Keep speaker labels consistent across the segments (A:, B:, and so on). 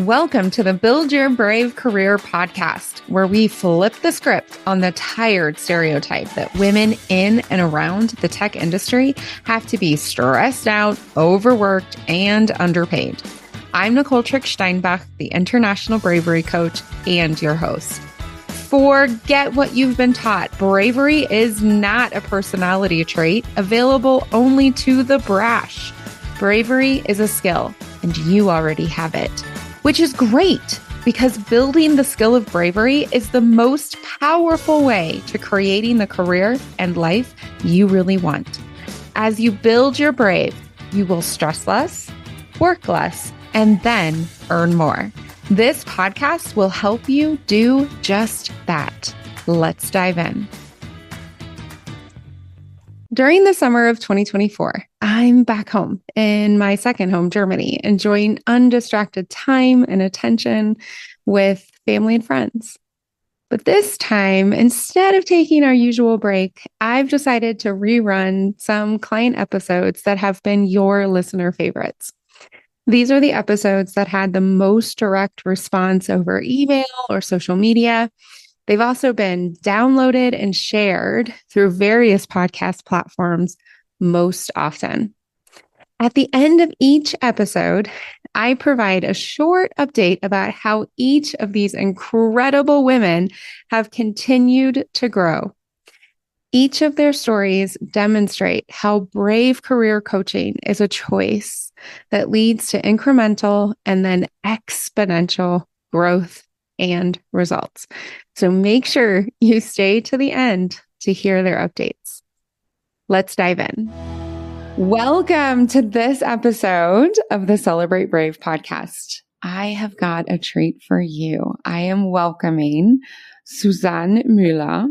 A: Welcome to the Build Your Brave Career podcast, where we flip the script on the tired stereotype that women in and around the tech industry have to be stressed out, overworked, and underpaid. I'm Nicole Trick-Steinbach, the International Bravery Coach and your host. Forget what you've been taught. Bravery is not a personality trait available only to the brash. Bravery is a skill, and you already have it. Which is great, because building the skill of bravery is the most powerful way to creating the career and life you really want. As you build your brave, you will stress less, work less, and then earn more. This podcast will help you do just that. Let's dive in. During the summer of 2024, I'm back home in my second home, Germany, enjoying undistracted time and attention with family and friends. But this time, instead of taking our usual break, I've decided to rerun some client episodes that have been your listener favorites. These are the episodes that had the most direct response over email or social media. They've also been downloaded and shared through various podcast platforms most often. At the end of each episode, I provide a short update about how each of these incredible women have continued to grow. Each of their stories demonstrate how brave career coaching is a choice that leads to incremental and then exponential growth and results. So make sure you stay to the end to hear their updates. Let's dive in. Welcome to this episode of the Celebrate Brave podcast. I have got a treat for you. I am welcoming Susanne Mueller,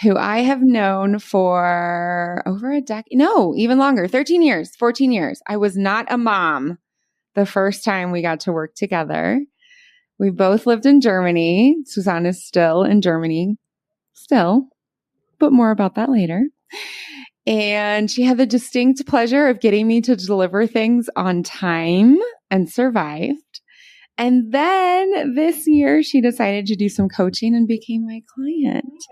A: who I have known for over a decade, no, even longer, 13 years, 14 years. I was not a mom the first time we got to work together. We both lived in Germany. Susanne is still in Germany, but more about that later. And she had the distinct pleasure of getting me to deliver things on time and survived. And then this year, she decided to do some coaching and became my client.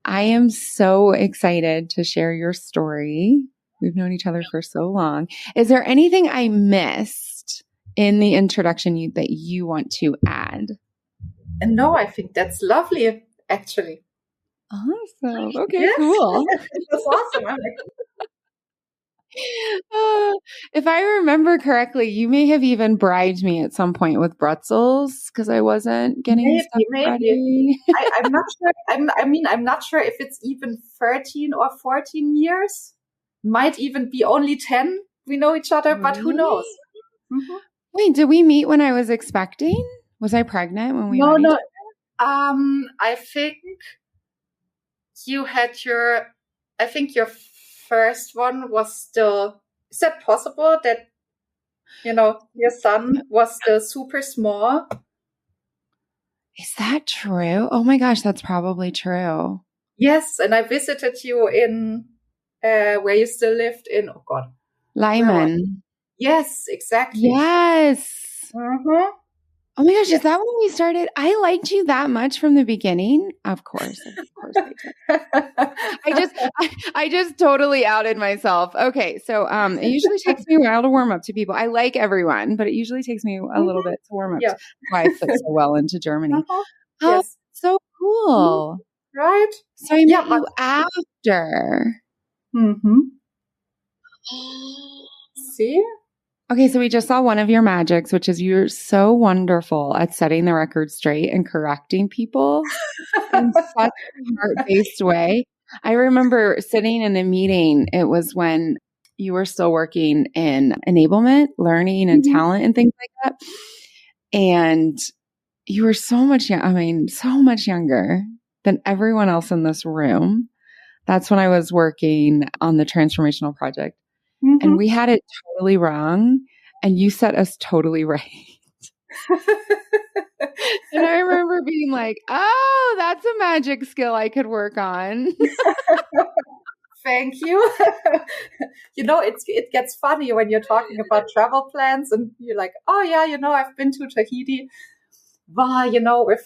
A: I am so excited to share your story. We've known each other for so long. Is there anything I missed in the introduction that you want to add?
B: And no, I think that's lovely, actually.
A: Awesome. Okay, yes. Cool.
B: That's awesome. I'm like,
A: if I remember correctly, you may have even bribed me at some point with pretzels because I wasn't getting stuff ready.
B: I'm not sure. I'm not sure if it's even 13 or 14 years. Might even be only 10. We know each other, but who knows?
A: Mm-hmm. Wait, did we meet when I was expecting? Was I pregnant when we met?
B: No. I think you had I think your first one was still, is that possible that, your son was still super small?
A: Is that true? Oh my gosh, that's probably true.
B: Yes. And I visited you in, where you still lived in, oh God.
A: Lyman.
B: Yes, exactly.
A: Yes.
B: Mm-hmm.
A: Oh my gosh, is that when we started? I liked you that much from the beginning? Of course I did. I just totally outed myself. Okay, so it usually takes me a while to warm up to people. I like everyone, but it usually takes me a little bit to warm up. Yeah. Why I fit so well into Germany. Uh-huh. Oh, yes. So cool.
B: Right?
A: So I met you after.
B: Mm-hmm. See?
A: Okay, so we just saw one of your magics, which is you're so wonderful at setting the record straight and correcting people in such a heart-based way. I remember sitting in a meeting. It was when you were still working in enablement, learning and talent and things like that. And you were so much younger than everyone else in this room. That's when I was working on the transformational project. Mm-hmm. And we had it totally wrong, and you set us totally right. And I remember being like, oh, that's a magic skill I could work on.
B: Thank you. It gets funny when you're talking about travel plans and you're like, oh yeah, I've been to Tahiti. Well, with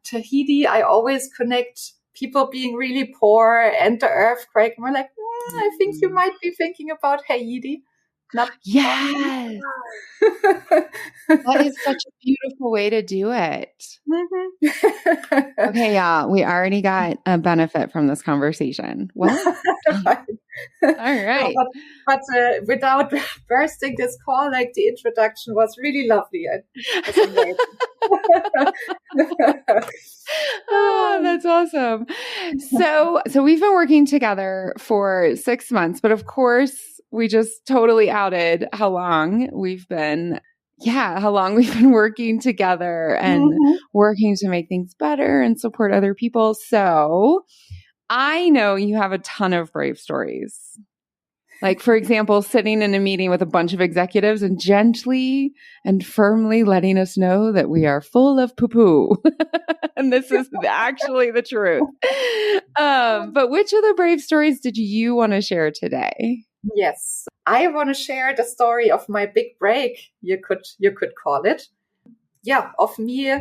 B: Tahiti, I always connect people being really poor and the earthquake. And we're like, I think you might be thinking about Haiti. Not
A: Yes. That is such a beautiful way to do it. Okay, yeah, we already got a benefit from this conversation. Well,
B: Right.
A: all right.
B: No, but without bursting this call, like the introduction was really lovely. It was amazing.
A: Oh, that's awesome. So we've been working together for 6 months, but of course, we just totally outed how long we've been working together and working to make things better and support other people. So I know you have a ton of brave stories. Like, for example, sitting in a meeting with a bunch of executives and gently and firmly letting us know that we are full of poo-poo. And this is actually the truth. But which of the brave stories did you want to share today?
B: Yes, I want to share the story of my big break, you could call it. Yeah, of me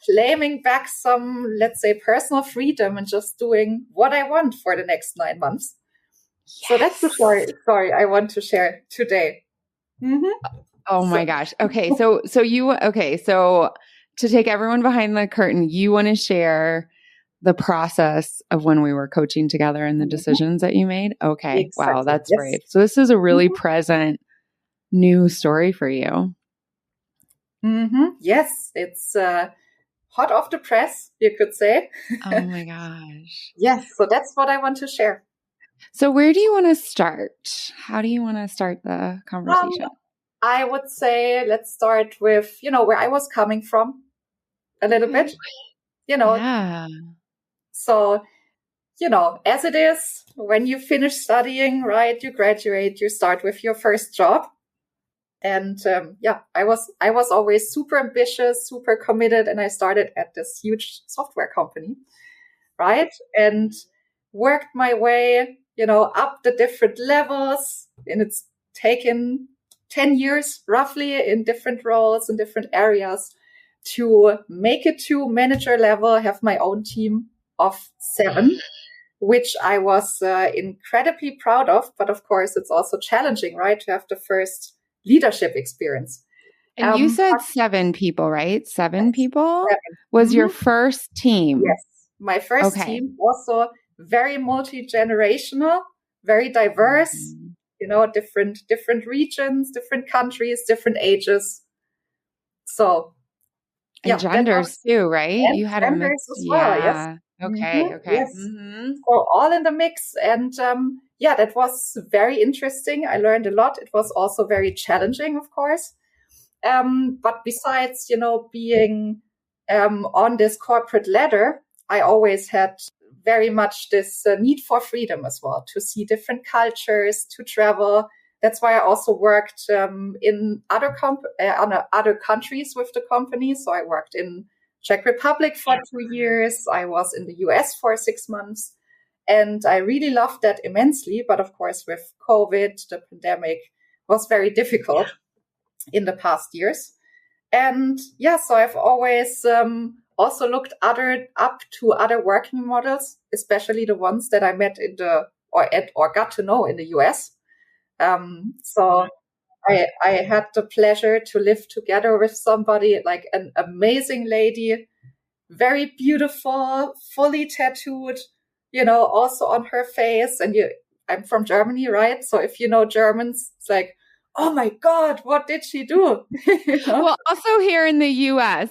B: claiming back some, let's say, personal freedom and just doing what I want for the next 9 months. Yes. So that's the story I want to share today.
A: Oh my gosh. Okay. So to take everyone behind the curtain, you want to share the process of when we were coaching together and the decisions that you made? Okay. Exactly. Wow. That's brave. So this is a really present new story for you.
B: Yes. It's hot off the press, you could say.
A: Oh my gosh.
B: Yes. So that's what I want to share.
A: So where do you want to start? How do you want to start the conversation?
B: I would say let's start with, where I was coming from a little bit,
A: Yeah.
B: So, as it is, when you finish studying, right, you graduate, you start with your first job. And I was always super ambitious, super committed. And I started at this huge software company, right? And worked my way, up the different levels. And it's taken 10 years roughly in different roles in different areas to make it to manager level, have my own team of 7, which I was incredibly proud of. But of course, it's also challenging, right, to have the first leadership experience.
A: And you said 7 people, right? 7 people 7. Was your first team?
B: Yes. My first team, also very multi-generational, very diverse, different regions, different countries, different ages. So,
A: and genders too, right?
B: You had a mix as well, yes.
A: Okay.
B: Yes. So all in the mix. And that was very interesting. I learned a lot. It was also very challenging, of course. But besides, being on this corporate ladder, I always had very much this need for freedom as well, to see different cultures, to travel. That's why I also worked in other countries with the company. So I worked in Czech Republic for 2 years. I was in the US for 6 months. And I really loved that immensely. But of course, with COVID, the pandemic was very difficult in the past years. And so I've always also looked up to other working models, especially the ones that I met or got to know in the US. So I had the pleasure to live together with somebody like an amazing lady, very beautiful, fully tattooed, also on her face. And I'm from Germany, right? So if you know Germans, it's like, oh my God, what did she do?
A: Well, also here in the U.S.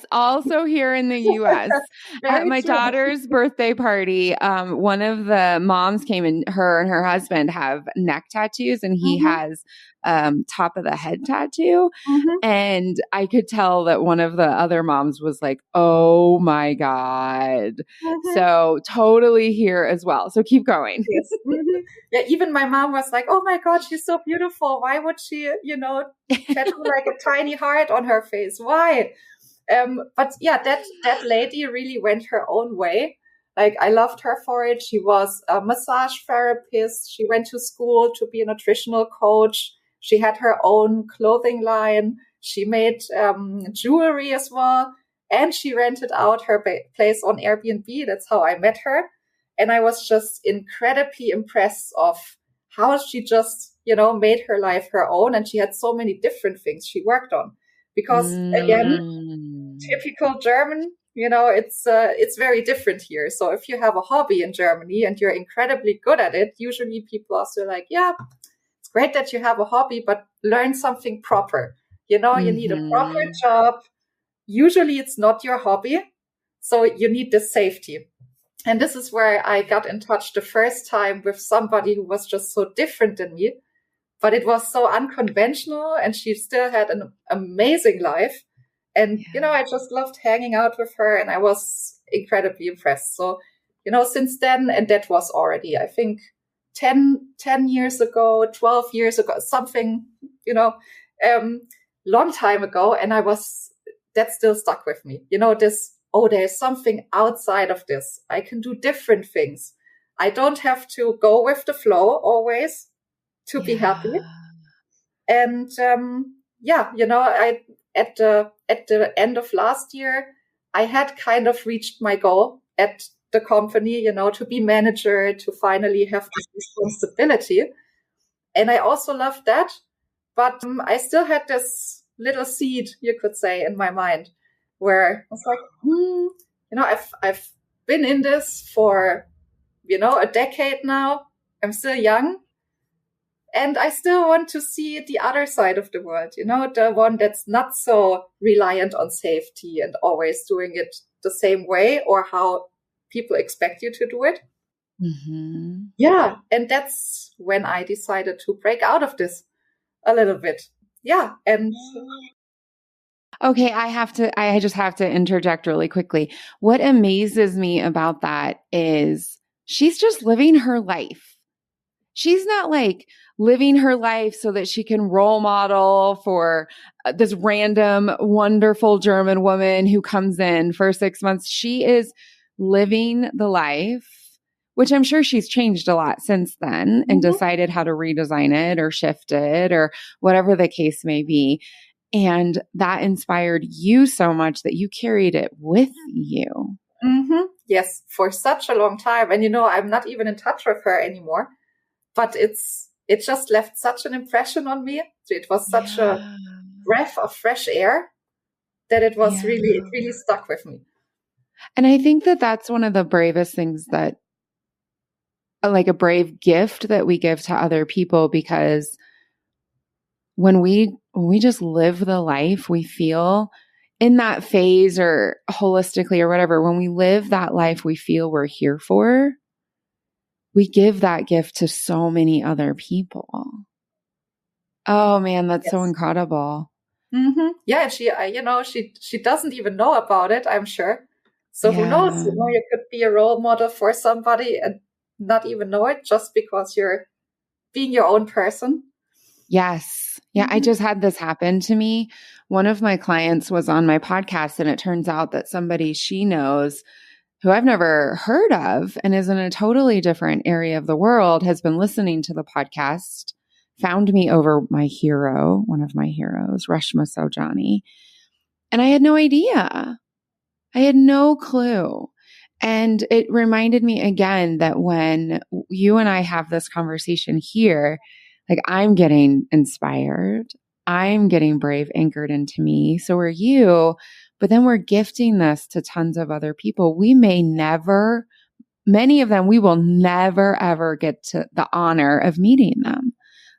A: At my daughter's birthday party, one of the moms came in, her and her husband have neck tattoos, and he has top of the head tattoo. And I could tell that one of the other moms was like, oh my God. So totally here as well. So keep going.
B: Yes. Yeah, even my mom was like, oh my God, she's so beautiful. Why would she, tattoo like a tiny heart on her face? Why? But yeah, that lady really went her own way. Like, I loved her for it. She was a massage therapist. She went to school to be a nutritional coach. She had her own clothing line. She made jewelry as well. And she rented out her place on Airbnb. That's how I met her. And I was just incredibly impressed of how she just, made her life her own. And she had so many different things she worked on. Because again, typical German, it's very different here. So if you have a hobby in Germany and you're incredibly good at it, usually people are still like, yeah, it's great that you have a hobby, but learn something proper. You need a proper job. Usually it's not your hobby. So you need the safety. And this is where I got in touch the first time with somebody who was just so different than me, but it was so unconventional, and she still had an amazing life. And, I just loved hanging out with her, and I was incredibly impressed. So, since then, and that was already, I think, 10 years ago, 12 years ago, something, long time ago. And that still stuck with me. There's something outside of this. I can do different things. I don't have to go with the flow always to be happy. And, I at the end of last year, I had kind of reached my goal at the company, to be manager, to finally have this responsibility. And I also loved that. But I still had this little seed, you could say, in my mind, where I was like, I've been in this for, a decade now. I'm still young. And I still want to see the other side of the world, the one that's not so reliant on safety and always doing it the same way or how people expect you to do it.
A: Mm-hmm.
B: Yeah. And that's when I decided to break out of this a little bit. Yeah. And
A: okay, I just have to interject really quickly. What amazes me about that is she's just living her life. She's not like living her life so that she can role model for this random, wonderful German woman who comes in for 6 months. She is living the life, which I'm sure she's changed a lot since then and decided how to redesign it or shift it or whatever the case may be. And that inspired you so much that you carried it with you.
B: Mm-hmm. Yes, for such a long time. And, I'm not even in touch with her anymore. But it just left such an impression on me. It was such a breath of fresh air that it really stuck with me.
A: And I think that that's one of the bravest things that, like a brave gift that we give to other people, because when we just live the life we feel in that phase or holistically or whatever, when we live that life we feel we're here for, we give that gift to so many other people. Oh man, that's so incredible.
B: Mm-hmm. Yeah, she doesn't even know about it, I'm sure. So who knows? You could be a role model for somebody and not even know it just because you're being your own person.
A: Yes. Yeah, I just had this happen to me. One of my clients was on my podcast, and it turns out that somebody she knows who I've never heard of and is in a totally different area of the world has been listening to the podcast, found me over my hero, one of my heroes, Reshma Saujani. And I had no idea. I had no clue. And it reminded me again that when you and I have this conversation here, like I'm getting inspired. I'm getting brave anchored into me. So are you. But then we're gifting this to tons of other people. We may never, many of them, we will never, ever get to the honor of meeting them,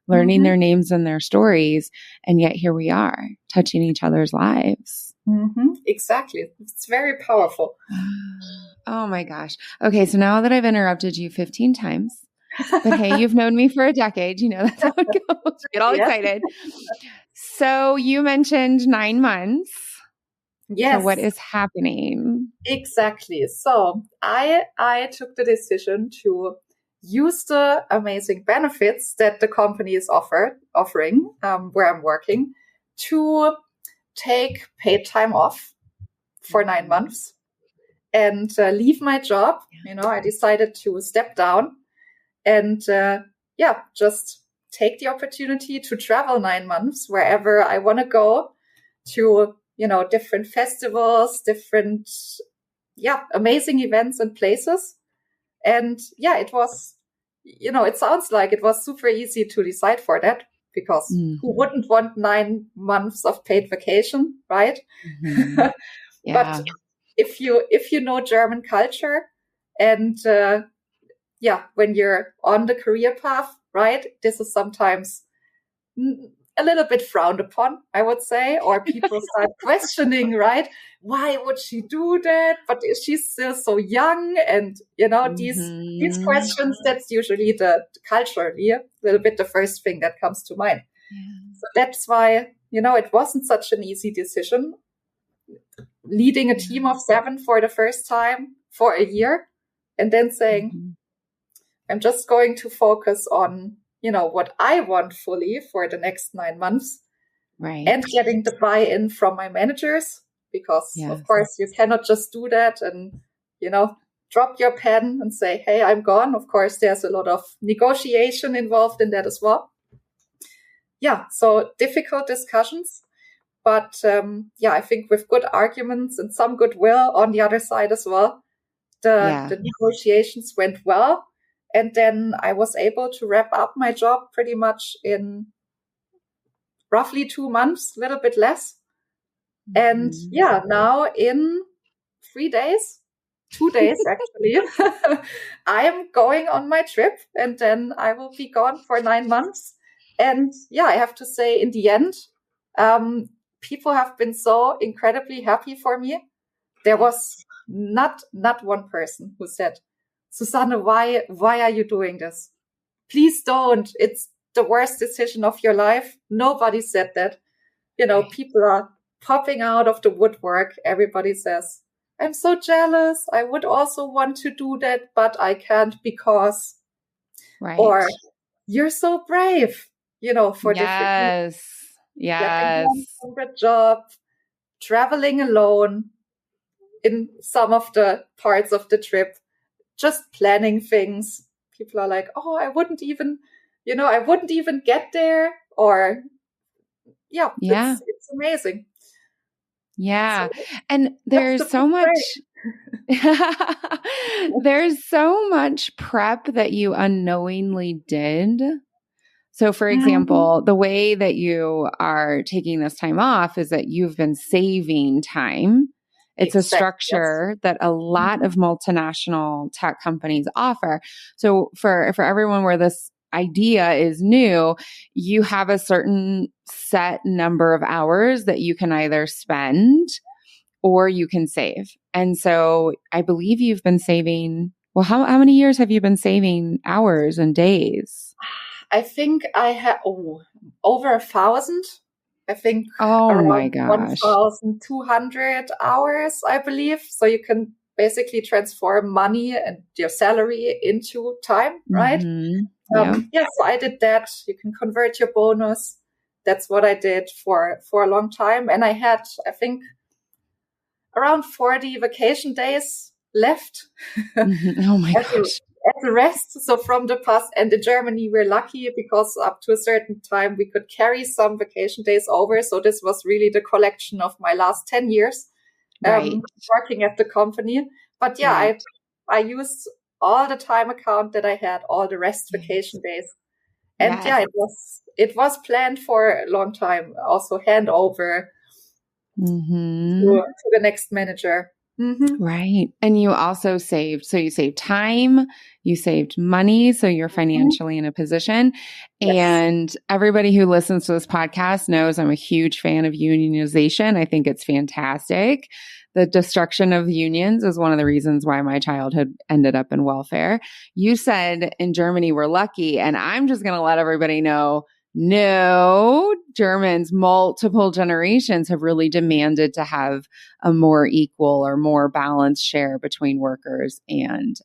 A: learning their names and their stories. And yet here we are, touching each other's lives.
B: Exactly. It's very powerful.
A: Oh my gosh. Okay. So now that I've interrupted you 15 times, but hey, you've known me for a decade. That's how it goes. Get all excited. So you mentioned 9 months.
B: Yes.
A: So what is happening?
B: Exactly. So I took the decision to use the amazing benefits that the company is offering where I'm working to take paid time off for 9 months. and leave my job. I decided to step down and just take the opportunity to travel 9 months wherever I want to go to, different festivals, different, amazing events and places. And it was, it sounds like it was super easy to decide for that, because who wouldn't want 9 months of paid vacation, right?
A: Mm-hmm. Yeah.
B: But if you know German culture and when you're on the career path, right, this is sometimes a little bit frowned upon, I would say, or people start questioning, right? Why would she do that? But she's still so young, and these questions. That's usually the culturally a little bit the first thing that comes to mind. Yeah. So that's why it wasn't such an easy decision. Leading a team of 7 for the first time for a year, and then saying, I'm just going to focus on what I want fully for the next 9 months,
A: right?
B: And getting the buy-in from my managers, because of course you cannot just do that and, drop your pen and say, hey, I'm gone. Of course, there's a lot of negotiation involved in that as well. Yeah. So difficult discussions, but I think with good arguments and some goodwill on the other side as well, the negotiations went well. And then I was able to wrap up my job pretty much in roughly 2 months, a little bit less. And now in 3 days, 2 days actually, I am going on my trip, and then I will be gone for 9 months. And I have to say, in the end, people have been so incredibly happy for me. There was not one person who said, Susanne, why are you doing this? Please don't. It's the worst decision of your life. Nobody said that. People are popping out of the woodwork. Everybody says, I'm so jealous. I would also want to do that, but I can't because, or you're so brave, for different reasons.
A: Yes.
B: From the job, traveling alone in some of the parts of the trip, just planning things. People are like, oh, I wouldn't even get there. Or it's amazing.
A: Yeah. So, and there's so much, there's so much prep that you unknowingly did. So for example, the way that you are taking this time off is that you've been saving time. It's a structure that a lot of multinational tech companies offer. So for everyone where this idea is new, you have a certain set number of hours that you can either spend or you can save. And so I believe you've been saving, well, how many years have you been saving hours and days?
B: I think I have over 1,000. I think
A: around my gosh,
B: 1,200 hours, I believe. So you can basically transform money and your salary into time, right? So I did that. You can convert your bonus. That's what I did for a long time. And I had, I think, around 40 vacation days left.
A: Oh my gosh.
B: At the rest. So from the past, and in Germany, we're lucky because up to a certain time, we could carry some vacation days over. So this was really the collection of my last 10 years working at the company. But I used all the time account that I had, all the rest vacation days. And it was planned for a long time. Also handover to the next manager.
A: Right. And you also saved. So you saved time, you saved money. So you're financially in a position. Yes. And everybody who listens to this podcast knows I'm a huge fan of unionization. I think it's fantastic. The destruction of unions is one of the reasons why my childhood ended up in welfare. You said in Germany, we're lucky. And I'm just going to let everybody know, no, Germans, multiple generations have really demanded to have a more equal or more balanced share between workers and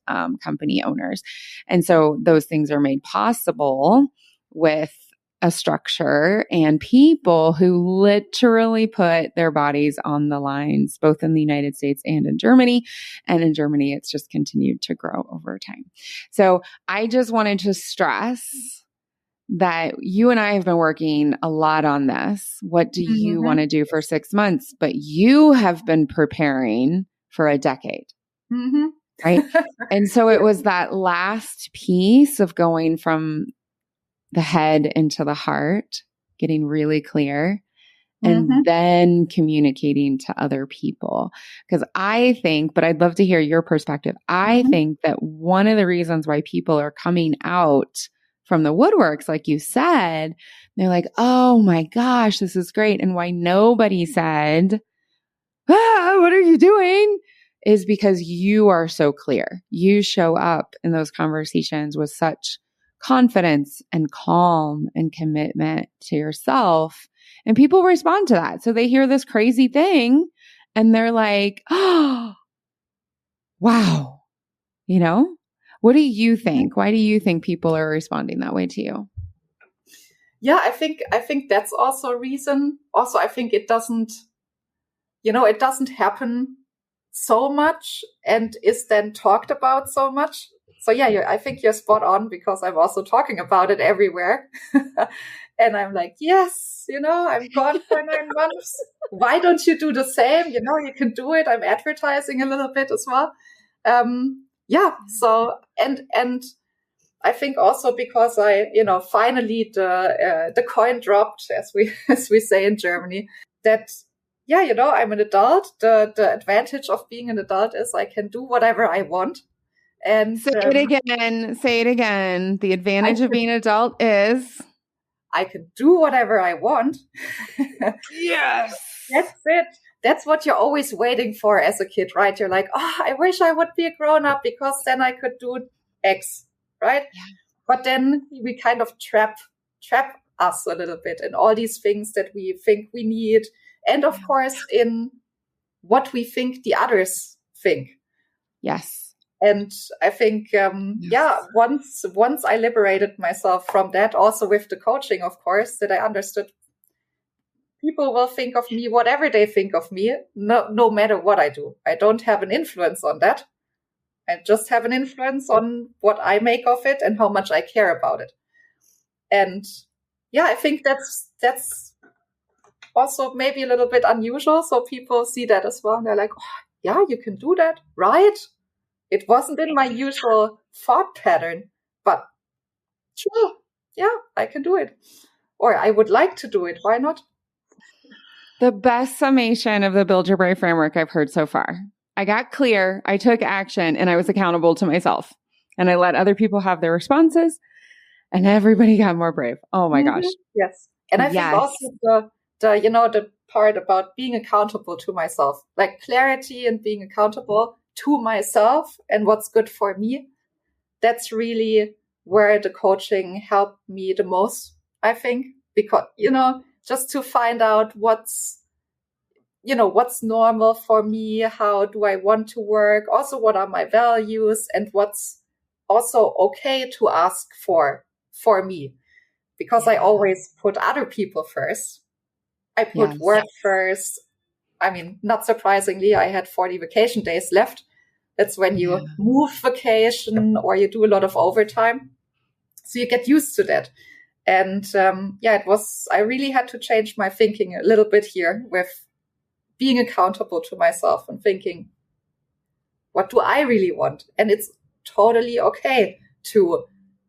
A: company owners. And so those things are made possible with a structure and people who literally put their bodies on the lines, both in the United States and in Germany. And in Germany, it's just continued to grow over time. So I just wanted to stress that you and I have been working a lot on this. What do you want to do for 6 months? But you have been preparing for a decade. Right. And so it was that last piece of going from the head into the heart, getting really clear, and then communicating to other people. Because I think, but I'd love to hear your perspective. I think that one of the reasons why people are coming out from the woodworks, like you said, they're like, oh my gosh, this is great. And why nobody said, what are you doing? Is because you are so clear. You show up in those conversations with such confidence and calm and commitment to yourself. And people respond to that. So they hear this crazy thing and they're like, oh, wow. You know, what do you think? Why do you think people are responding that way to you?
B: Yeah, I think that's also a reason. Also, I think it doesn't happen so much and is then talked about so much. So yeah, I think you're spot on, because I'm also talking about it everywhere. And I'm like, yes, I'm gone for 9 months. Why don't you do the same? You can do it. I'm advertising a little bit as well. Yeah. So, and I think also because finally the coin dropped, as we say in Germany, that, yeah, I'm an adult. The advantage of being an adult is I can do whatever I want. And
A: say it again. The advantage of being an adult is
B: I can do whatever I want.
A: Yes.
B: That's it. That's what you're always waiting for as a kid, right? You're like, oh, I wish I would be a grown up because then I could do X, right? Yeah. But then we kind of trap us a little bit in all these things that we think we need. And of course, in what we think the others think.
A: Yes.
B: And I think, once I liberated myself from that, also with the coaching, of course, that I understood people will think of me whatever they think of me, no matter what I do. I don't have an influence on that. I just have an influence on what I make of it and how much I care about it. And yeah, I think that's also maybe a little bit unusual. So people see that as well. And they're like, oh, yeah, you can do that, right? It wasn't in my usual thought pattern, but sure, yeah, I can do it. Or I would like to do it. Why not?
A: The best summation of the Build Your Brave framework I've heard so far. I got clear, I took action, and I was accountable to myself. And I let other people have their responses, and everybody got more brave. Oh my gosh.
B: Yes. And I think also the part about being accountable to myself, like clarity and being accountable to myself and what's good for me. That's really where the coaching helped me the most, I think, because, just to find out what's normal for me, how do I want to work, also what are my values, and what's also okay to ask for me, because I always put other people first. I put work first. I mean, not surprisingly, I had 40 vacation days left. That's when you move vacation or you do a lot of overtime. So you get used to that. And I really had to change my thinking a little bit here with being accountable to myself and thinking, what do I really want? And it's totally okay to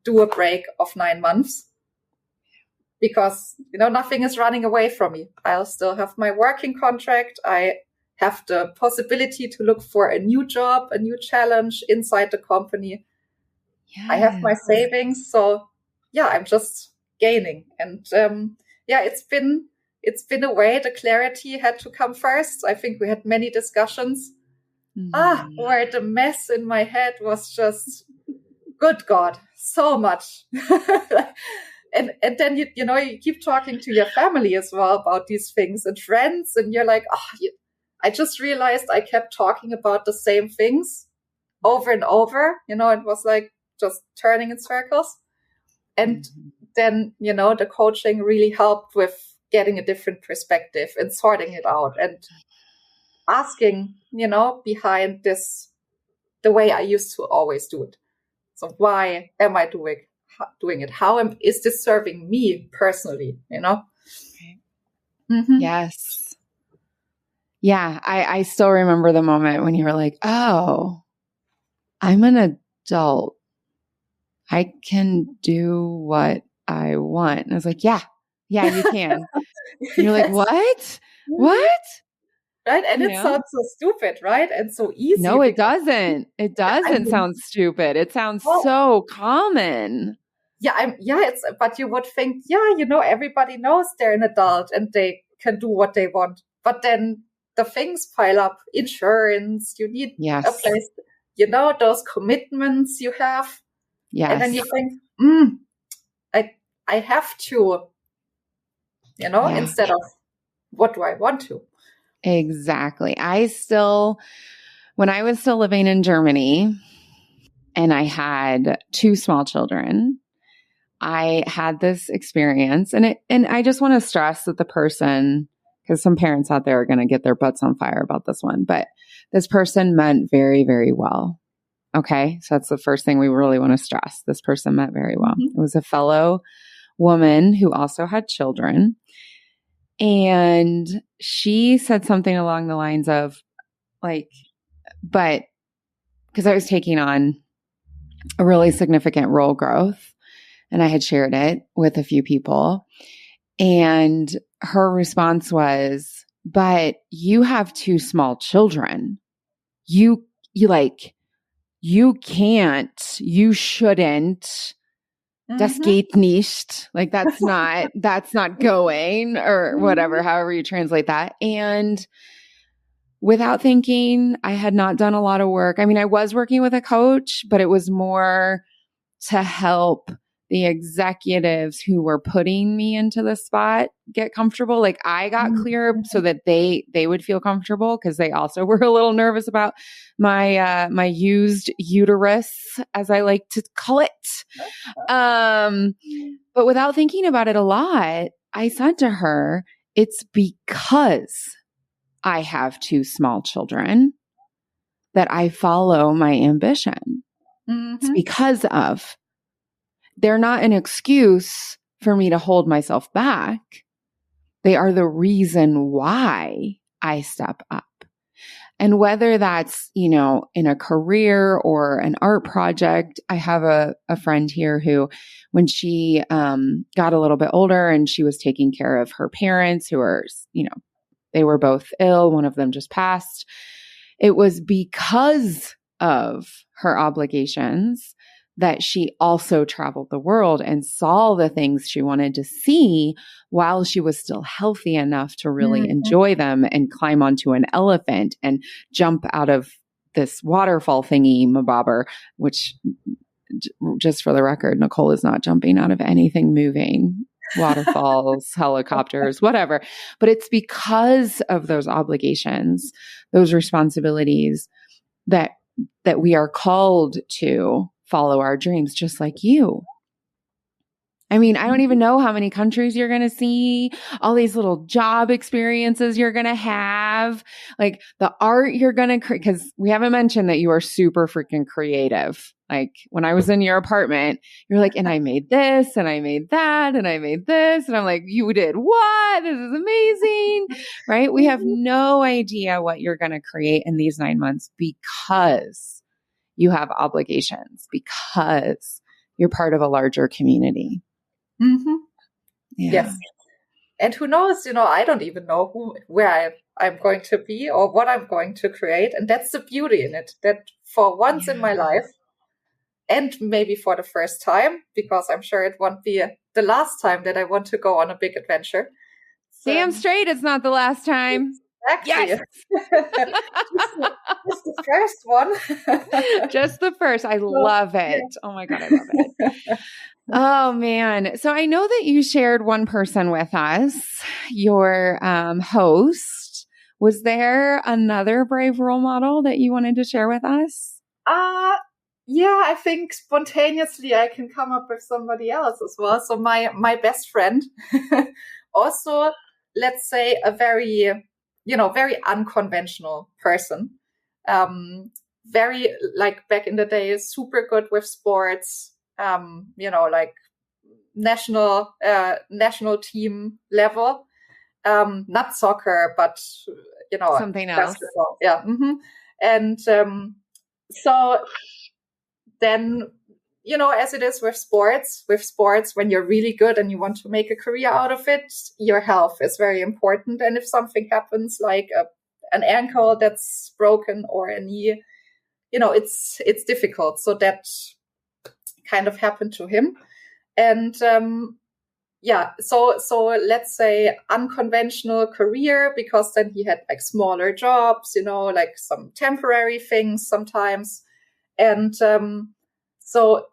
B: do a break of 9 months, because, nothing is running away from me. I'll still have my working contract. I have the possibility to look for a new job, a new challenge inside the company. Yes. I have my savings. So yeah, I'm just gaining. And it's been a way. The clarity had to come first. I think we had many discussions. Where the mess in my head was just, good God, so much. And then you keep talking to your family as well about these things and friends, and you're like, I just realized I kept talking about the same things over and over. It was like just turning in circles. And then, the coaching really helped with getting a different perspective and sorting it out and asking, behind this, the way I used to always do it. So why am I doing it? Is this serving me personally,
A: Okay. Yes. Yeah. I still remember the moment when you were like, oh, I'm an adult. I can do what I want. And I was like, yeah, you can. And you're like, what? What?
B: Right? And it sounds so stupid, right? And so easy.
A: No, it doesn't. It doesn't sound stupid. It sounds so common.
B: But you would think, everybody knows they're an adult and they can do what they want. But then the things pile up, insurance, you need a place, those commitments you have.
A: Yes.
B: And then you think, I have to, instead of what do I want to?
A: Exactly. When I was still living in Germany and I had 2 small children, I had this experience and I just want to stress that the person, because some parents out there are going to get their butts on fire about this one, but this person meant very, very well. Okay. So that's the first thing we really want to stress. This person meant very well. It was a fellow woman who also had children. And she said something along the lines of but because I was taking on a really significant role growth and I had shared it with a few people. And her response was, but you have 2 small children. You can't, you shouldn't. Das geht nicht. Like that's not going or whatever, however you translate that. And without thinking, I had not done a lot of work. I mean, I was working with a coach, but it was more to help the executives who were putting me into the spot get comfortable. Like I got clear so that they would feel comfortable because they also were a little nervous about my used uterus, as I like to call it. But without thinking about it a lot, I said to her, it's because I have 2 small children that I follow my ambition. It's because of. They're not an excuse for me to hold myself back. They are the reason why I step up. And whether that's, in a career or an art project, I have a friend here who, when she got a little bit older and she was taking care of her parents who are, they were both ill. One of them just passed. It was because of her obligations that she also traveled the world and saw the things she wanted to see while she was still healthy enough to really enjoy them and climb onto an elephant and jump out of this waterfall thingy mabobber, which just for the record, Nicole is not jumping out of anything moving. Waterfalls, helicopters, whatever. But it's because of those obligations, those responsibilities that we are called to follow our dreams, just like you. I mean, I don't even know how many countries you're going to see, all these little job experiences you're going to have, like the art you're going to create, because we haven't mentioned that you are super freaking creative. Like when I was in your apartment, you're like, and I made this and I made that and I made this. And I'm like, you did what? This is amazing, right? We have no idea what you're going to create in these 9 months because you have obligations, because you're part of a larger community. Yeah.
B: Yes. And who knows, I don't even know where I'm going to be or what I'm going to create. And that's the beauty in it, that for once in my life, and maybe for the first time, because I'm sure it won't be the last time that I want to go on a big adventure.
A: Damn straight it's not the last time.
B: Exactly. Yes. just the first one.
A: Just the first. I love it. Oh my God, I love it. Oh man. So I know that you shared one person with us, your host. Was there another brave role model that you wanted to share with us?
B: Yeah, I think spontaneously I can come up with somebody else as well. So my best friend, also, let's say a very, very unconventional person. Very, like back in the day, super good with sports. Like national team level. Not soccer, but
A: Something else.
B: basketball. Yeah. And so then, as it is with sports, when you're really good and you want to make a career out of it, your health is very important. And if something happens, like an ankle that's broken or a knee, it's difficult. So that kind of happened to him. And so let's say unconventional career, because then he had like smaller jobs, like some temporary things sometimes. And so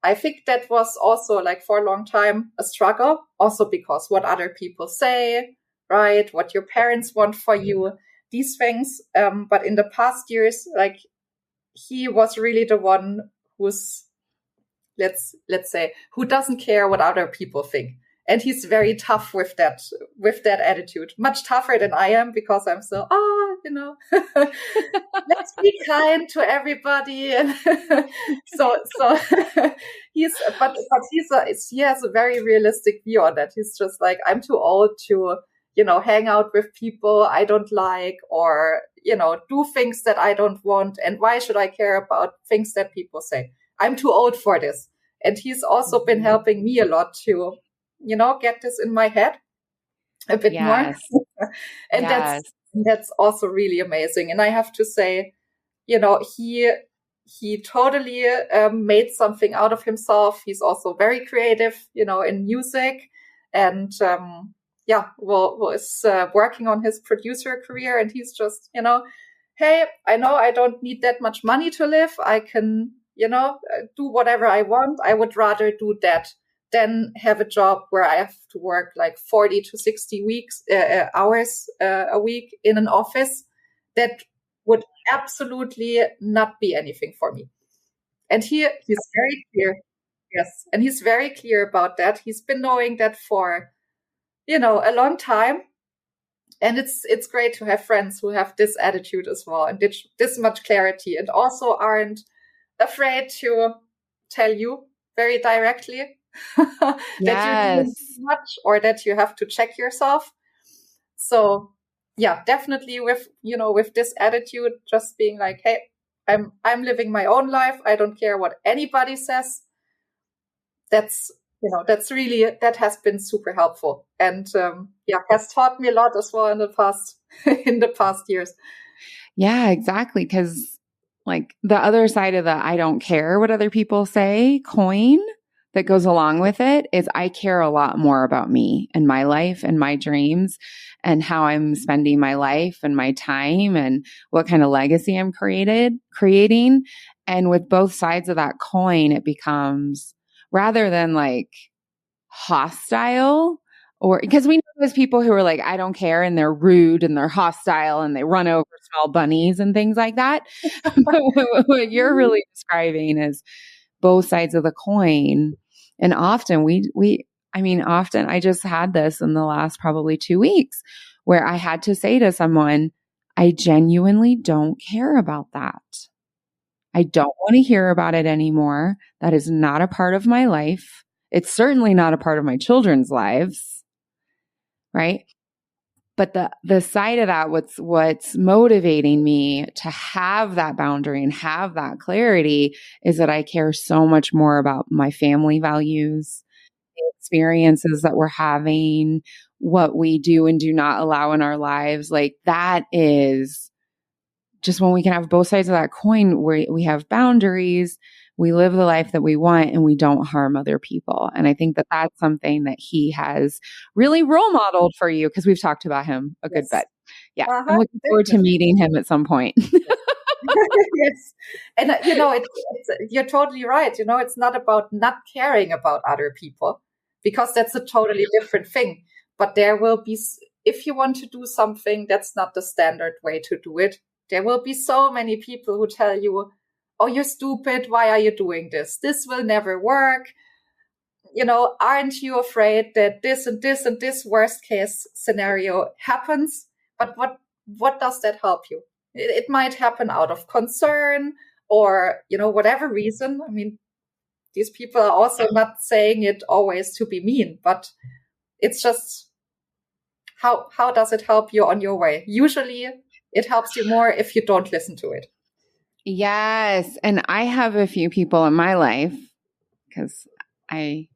B: I think that was also, like, for a long time a struggle, also because what other people say, right? What your parents want for you, these things. But in the past years, like, he was really the one who's, let's say, who doesn't care what other people think. And he's very tough with that attitude, much tougher than I am, because I'm so, let's be kind to everybody. And so he has a very realistic view on that. He's just like, I'm too old to, hang out with people I don't like, or, do things that I don't want. And why should I care about things that people say? I'm too old for this. And he's also been helping me a lot to, get this in my head a bit more. And
A: yes.
B: that's also really amazing. And I have to say, he totally made something out of himself. He's also very creative, in music, and is working on his producer career. And he's just, hey, I know I don't need that much money to live. I can, do whatever I want. I would rather do that than have a job where I have to work like 40 to 60 hours a week in an office. That would absolutely not be anything for me. And he's very clear. Yes. And he's very clear about that. He's been knowing that for, a long time. And it's great to have friends who have this attitude as well, and this much clarity, and also aren't afraid to tell you very directly that you're doing too much, or that you have to check yourself. So yeah, definitely with this attitude, just being like, hey, I'm living my own life. I don't care what anybody says. That's that has been super helpful, and has taught me a lot as well in the past years.
A: Yeah, exactly. Because like the other side of the I don't care what other people say coin that goes along with it is I care a lot more about me and my life and my dreams and how I'm spending my life and my time and what kind of legacy I'm creating. And with both sides of that coin, it becomes, rather than like hostile, or because we know those people who are like, I don't care, and they're rude and they're hostile and they run over small bunnies and things like that. What you're really describing is both sides of the coin. And often often I just had this in the last probably 2 weeks where I had to say to someone, I genuinely don't care about that. I don't want to hear about it anymore. That is not a part of my life. It's certainly not a part of my children's lives. Right. But the side of that, what's motivating me to have that boundary and have that clarity is that I care so much more about my family values, the experiences that we're having, what we do and do not allow in our lives. Like that is just when we can have both sides of that coin, where we have boundaries, we live the life that we want, and we don't harm other people. And I think that that's something that he has really role modeled for you, because we've talked about him a good bit. Yeah. I'm looking forward to meeting him at some point.
B: Yes. And, you're totally right. It's not about not caring about other people, because that's a totally different thing. But there will be, if you want to do something that's not the standard way to do it, there will be so many people who tell you, oh, you're stupid. Why are you doing this? This will never work. Aren't you afraid that this and this and this worst case scenario happens? But what does that help you? It might happen out of concern or, whatever reason. I mean, these people are also not saying it always to be mean, but it's just how does it help you on your way? Usually it helps you more if you don't listen to it.
A: Yes. And I have a few people in my life because I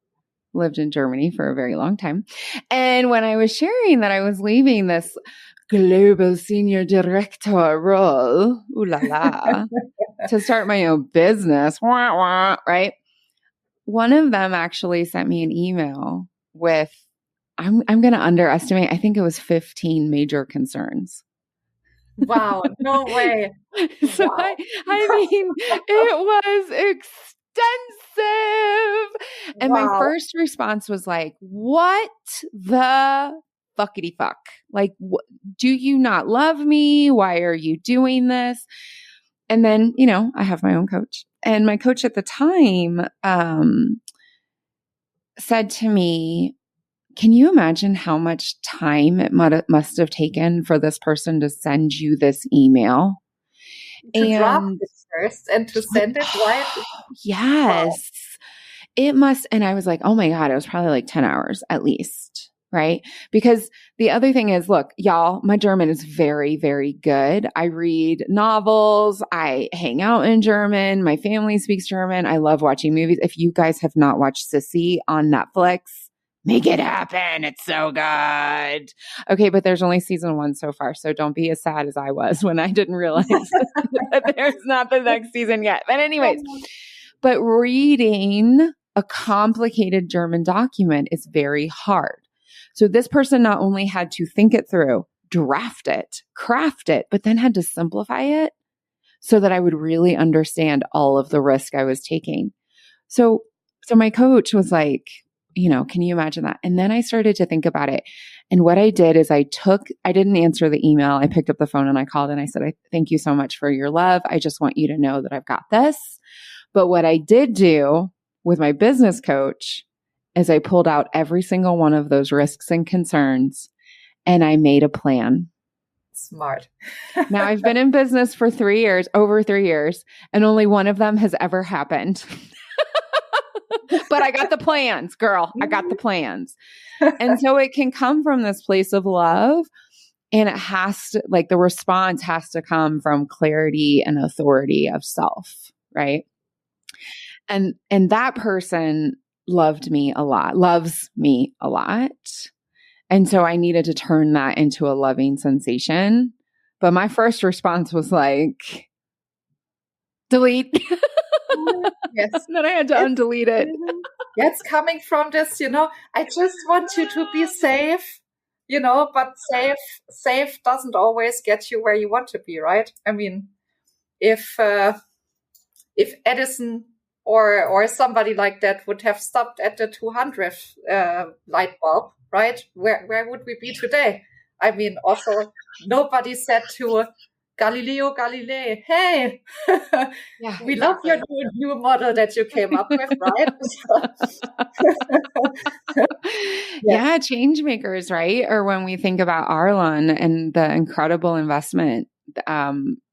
A: lived in Germany for a very long time. And when I was sharing that I was leaving this global senior director role, ooh la la, to start my own business, wah, wah, right? One of them actually sent me an email with, I'm going to underestimate, I think it was 15 major concerns.
B: Wow, no way.
A: So wow. I mean, it was extensive. And my first response was like, what the fuckity fuck? Like, do you not love me? Why are you doing this? And then, I have my own coach. And my coach at the time said to me, can you imagine how much time it must have taken for this person to send you this email?
B: To drop it first and to send it, right?
A: Yes. Wow. It must. And I was like, oh my God, it was probably like 10 hours at least. Right. Because the other thing is, look, y'all, my German is very, very good. I read novels. I hang out in German. My family speaks German. I love watching movies. If you guys have not watched Sissy on Netflix, make it happen. It's so good. Okay, but there's only season 1 so far, so don't be as sad as I was when I didn't realize that there's not the next season yet. But anyways, but reading a complicated German document is very hard. So this person not only had to think it through, draft it, craft it, but then had to simplify it so that I would really understand all of the risk I was taking. So my coach was like, can you imagine that? And then I started to think about it. And what I did is I didn't answer the email. I picked up the phone and I called and I said, thank you so much for your love. I just want you to know that I've got this. But what I did do with my business coach is I pulled out every single one of those risks and concerns and I made a plan.
B: Smart.
A: Now I've been in business for over 3 years, and only one of them has ever happened. But I got the plans, girl. I got the plans. And so it can come from this place of love, and it has to, like, the response has to come from clarity and authority of self, right? And that person loves me a lot. And so I needed to turn that into a loving sensation. But my first response was like, delete.
B: Yes.
A: And then I had to undelete it.
B: It's coming from this, I just want you to be safe, but safe doesn't always get you where you want to be, right? I mean, if Edison or somebody like that would have stopped at the 200th light bulb, right? Where would we be today? I mean, also nobody said to Galileo Galilei, hey, we love your new model that you came up with, right?
A: Yeah, change makers, right? Or when we think about Arlan and the incredible investment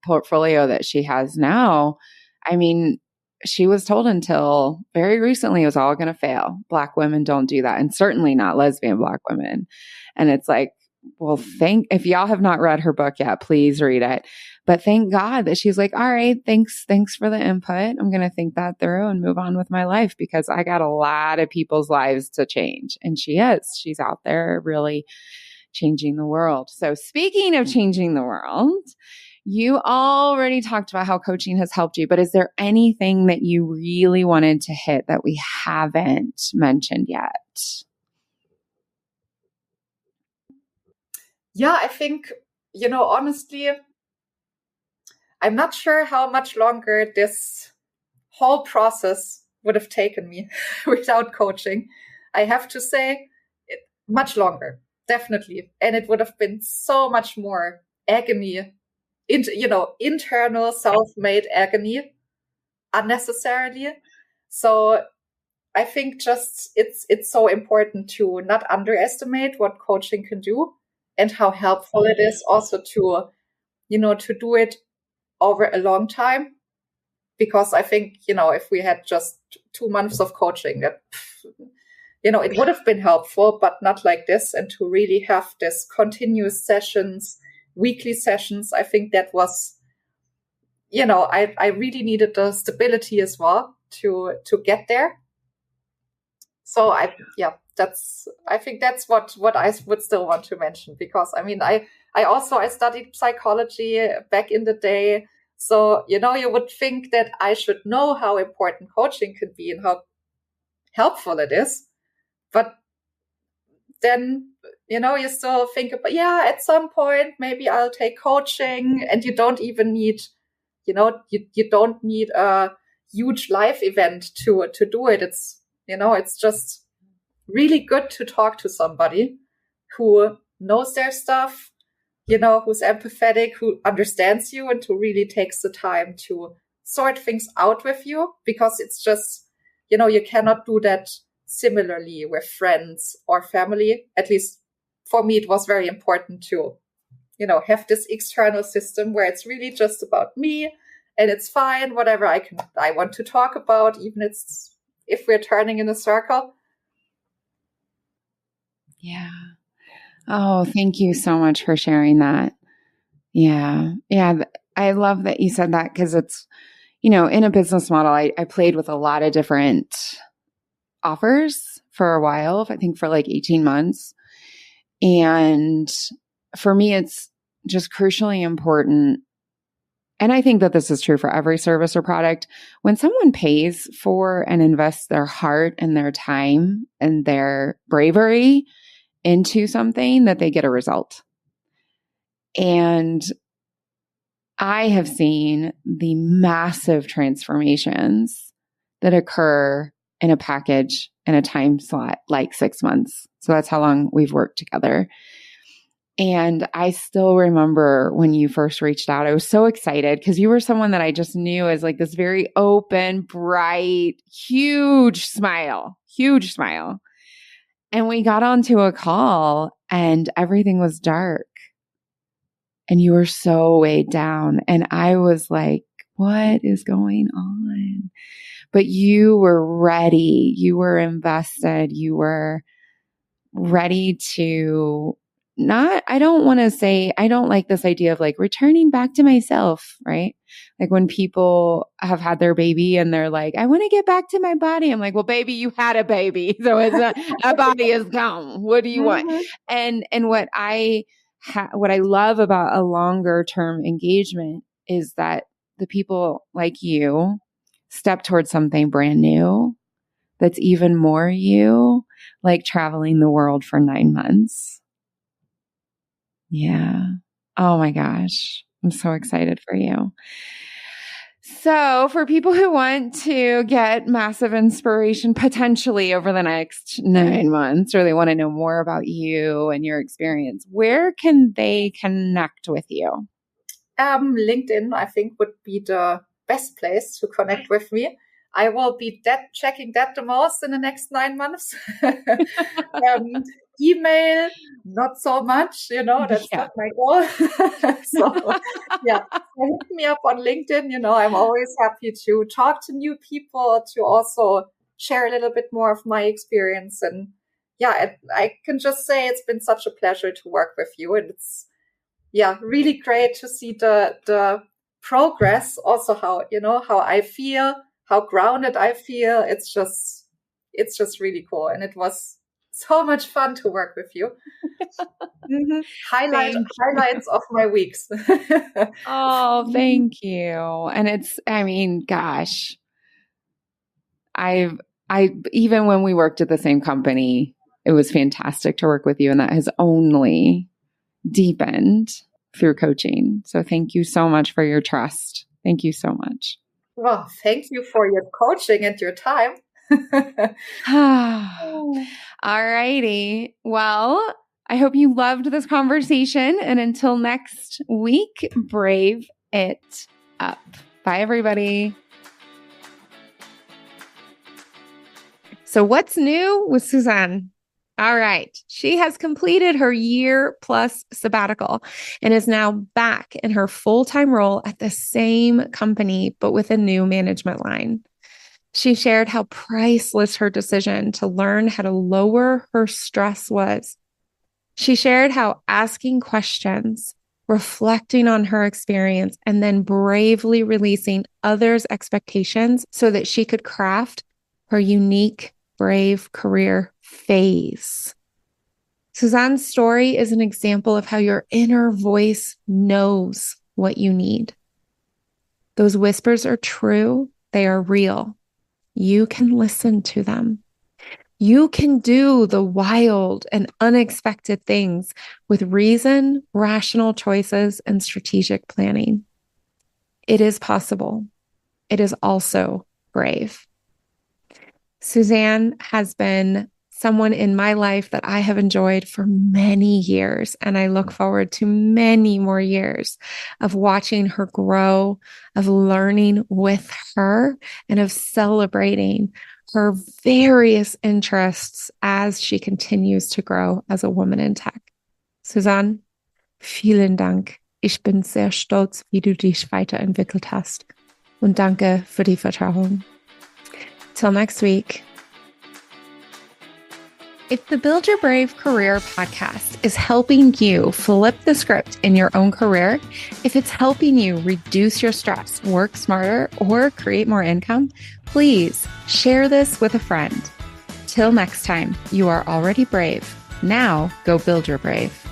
A: portfolio that she has now, I mean, she was told until very recently it was all going to fail. Black women don't do that, and certainly not lesbian Black women. And it's like, well, if y'all have not read her book yet, please read it. But thank God that she's like, all right, thanks for the input. I'm going to think that through and move on with my life, because I got a lot of people's lives to change. And she's out there really changing the world. So speaking of changing the world, you already talked about how coaching has helped you, but is there anything that you really wanted to hit that we haven't mentioned yet?
B: Yeah, I think, honestly, I'm not sure how much longer this whole process would have taken me without coaching. I have to say, much longer, definitely. And it would have been so much more agony, internal self-made agony unnecessarily. So I think just it's so important to not underestimate what coaching can do and how helpful it is also to, to do it over a long time. Because I think, if we had just 2 months of coaching, that, it would have been helpful, but not like this. And to really have this continuous sessions, weekly sessions, I think that was, I really needed the stability as well to get there. So I think that's what I would still want to mention, because I mean, I studied psychology back in the day. So, you would think that I should know how important coaching can be and how helpful it is. But then, you still think about, at some point, maybe I'll take coaching, and you don't even need, you don't need a huge life event to do it. It's, it's just really good to talk to somebody who knows their stuff, who's empathetic, who understands you, and who really takes the time to sort things out with you, because it's just, you cannot do that similarly with friends or family. At least for me, it was very important to, have this external system where it's really just about me, and it's fine, whatever I want to talk about, even if we're turning in a circle.
A: Yeah. Oh, thank you so much for sharing that. Yeah. Yeah. I love that you said that, because it's, in a business model, I played with a lot of different offers for a while, I think for like 18 months. And for me, it's just crucially important. And I think that this is true for every service or product. When someone pays for and invests their heart and their time and their bravery into something, that they get a result. And I have seen the massive transformations that occur in a package in a time slot like 6 months. So that's how long we've worked together. And I still remember when you first reached out, I was so excited because you were someone that I just knew as like this very open, bright, huge smile. And we got onto a call and everything was dark. And you were so weighed down. And I was like, what is going on? But you were ready. You were invested. You were ready to I don't like this idea of like returning back to myself, right? Like when people have had their baby and they're like, I want to get back to my body. I'm like, well, baby, you had a baby. So it's a body is gone. What do you want? And what I love about a longer term engagement is that the people like you step towards something brand new that's even more you, like traveling the world for 9 months. Yeah. Oh my gosh. I'm so excited for you. So for people who want to get massive inspiration potentially over the next 9 months, or they want to know more about you and your experience, where can they connect with you?
B: LinkedIn, I think, would be the best place to connect with me. I will be checking that the most in the next 9 months. Email, not so much, that's not my goal. So hit me up on LinkedIn. I'm always happy to talk to new people, to also share a little bit more of my experience. And I can just say it's been such a pleasure to work with you. And it's, really great to see the progress, also how I feel, how grounded I feel. It's just really cool. And it was so much fun to work with you. Highlights of my weeks.
A: Oh, thank you. And gosh, I even when we worked at the same company, it was fantastic to work with you. And that has only deepened through coaching. So thank you so much for your trust. Thank you so much.
B: Well, thank you for your coaching and your time.
A: All righty. Well, I hope you loved this conversation. And until next week, brave it up. Bye, everybody. So what's new with Susanne? All right. She has completed her year-plus sabbatical and is now back in her full-time role at the same company, but with a new management line. She shared how priceless her decision to learn how to lower her stress was. She shared how asking questions, reflecting on her experience, and then bravely releasing others' expectations so that she could craft her unique, brave career phase. Susanne's story is an example of how your inner voice knows what you need. Those whispers are true. They are real. You can listen to them. You can do the wild and unexpected things with reason, rational choices, and strategic planning. It is possible. It is also brave. Susanne has been someone in my life that I have enjoyed for many years, and I look forward to many more years of watching her grow, of learning with her, and of celebrating her various interests as she continues to grow as a woman in tech. Susanne, vielen Dank. Ich bin sehr stolz, wie du dich weiterentwickelt hast. Und danke für die Vertrauen. Till next week. If the Build Your Brave Career podcast is helping you flip the script in your own career, if it's helping you reduce your stress, work smarter, or create more income, please share this with a friend. Till next time, you are already brave. Now go build your brave.